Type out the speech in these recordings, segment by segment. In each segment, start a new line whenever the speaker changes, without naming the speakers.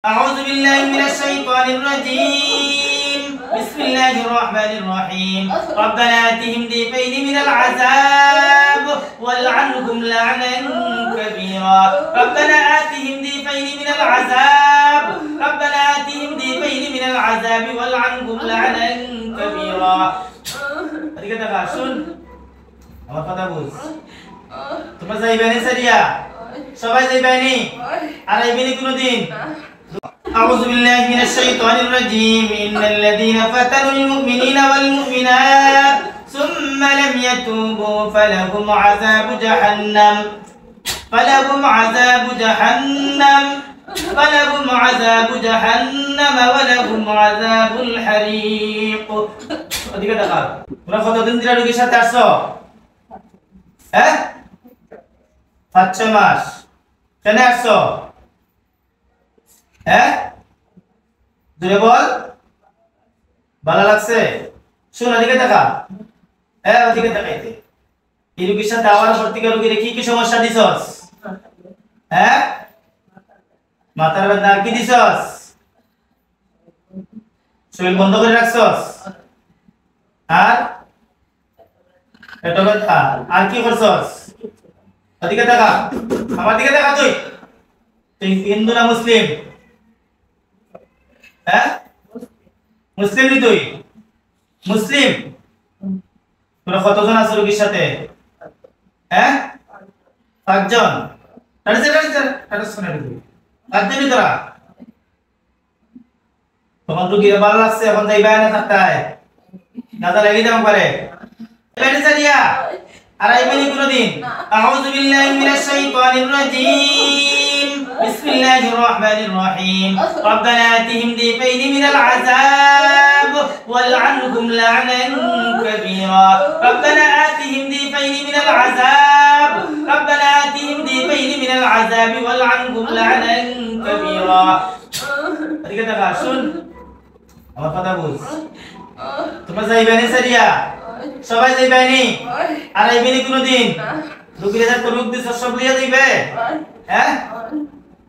أعوذ بالله من الشيطان الرجيم بسم الله الرحمن الرحيم ربنا آتهم ضيفين من العذاب والعنهم لعنا كبيرا ربنا آتهم ضيفين من العذاب ربنا آتهم ضيفين من العذاب والعنهم لعنا كبيرا Tadi kata Sun আমার কথা বুঝ তোমরা যাইবানি সারিয়া সবাই যাইবানি আর আইবানি কোনদিন أعوذ بالله من الشيطان الرجيم إن الذين فتنوا المؤمنين والمؤمنات ثم لم يتوبوا فلهم عذاب جهنم ولهم عذاب الحريق ওদিকে দেখা তোমরা কতদিন ধরে রোগীর সাথে আসছো হ্যাঁ 5-6 মাস কেন আসছো হ্যাঁ জোরে বল ভালো লাগছে শুন ওদিকে দেখা হ্যাঁ ওদিকে দেখাইতে এই রোগীর সাথে আওয়ার ভর্তিকা রোগীর কি সমস্যা দিছস হ্যাঁ মাথার ব্যথা কি দিছস শরীর বন্ধ করে রাখছস আর পেট ব্যথা আর কি করছস ওদিকে দেখা আমার দিকে দেখা তুই হিন্দু না মুসলিম হ্যাঁ মুসলিম নি তুই মুসলিম তোরা কতজন আছো রোগীর সাথে হ্যাঁ 5 জন তোরা তোমার রোগীর ভালো লাগছে এখন যাইবা না থাকতায় না তা লাগি দাম পারে এবারে সারিয়া আর আইবানি কোনদিন আউযু বিল্লাহি মিনাশ শাইতানির রাজীম বিসমিল্লাহির রহমানির রহিম রব্বানা আতিহিম দিফাইনি মিনাল আযাব ওয়ালআনহুম লা'নান কাবীরা রব্বানা আতিহিম দিফাইনি মিনাল আযাব রব্বানা আতিহিম দিফাইনি মিনাল আযাব ওয়ালআনহুম লা'নান কাবীরা এদিকে দেখা শুন আমার কথা বুঝ তোমরা যাইবানি সারিয়া সবাই যাইবানি আর আইবানি কোনদিন রোগীর যা তো রোগ দিছ সব লিয়া যাইবে হ্যাঁ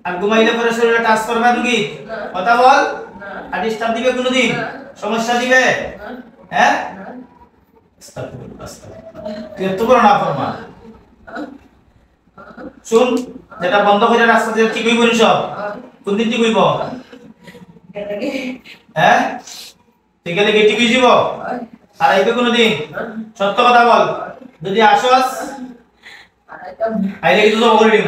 আর ঘুমাইলে পরে শরীরে টাচ করবে রোগী কথা বল আর ডিস্টার্ব দিবে কোনদিন সমস্যা দিবে হ্যাঁ তুই এত বড় না ফরমা শুন যেটা বন্ধ করে রাস্তা দিয়ে ঠিক হইব সব কোনদিন ঠিক হইব হ্যাঁ ঠিক আছে ঠিক হইব আর আইবে কোনদিন সত্য কথা বল যদি আসস আইলে কিন্তু তো বলে দিন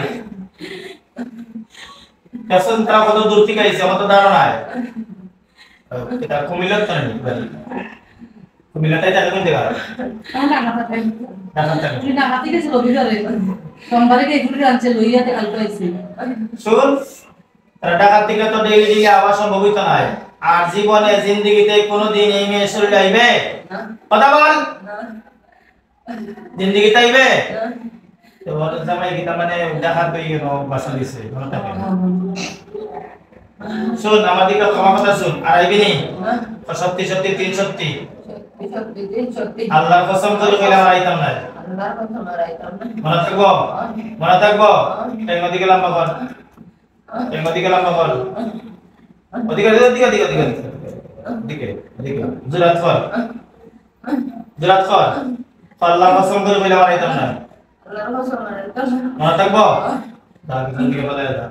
কেসন তা কত দূর থেকে আইছে কত ধারণা আছে এটা কুমিল্লার তো নেই কুমিল্লাটাই যাবে কোন জায়গা না হাতে গেছে রবিবারে সোমবারে কে এগুলো আনছে লইয়াতে কালকে আইছে শুন ঢাকা থেকে তো ডেইলি আওয়া সম্ভব হইতো না আর জীবনে জিন্দেগিতে কোনোদিন এই মেয়ে শরীর আইবে কথা বল জিন্দেগিতে আইবে তো বল জামাই কি তার মানে দেখা কই গেল বাসা দিছে শুন আমার দিকে ক্ষমা কথা শুন আর আইবি নি সত্যি সত্যি 3 সত্যি আল্লাহর কসম করে কইলাম আইতাম না আল্লাহর কসম আইতাম না মনে থাকবো এই দিকে লম্বা কর এই দিকে লম্বা কর ওদিকে জুরাত কর আল্লাহর কসম করে কইলাম আইতাম না আল্লাহর কসম আইতাম মনে থাকবো দাঁড়া দিকে বলে দাও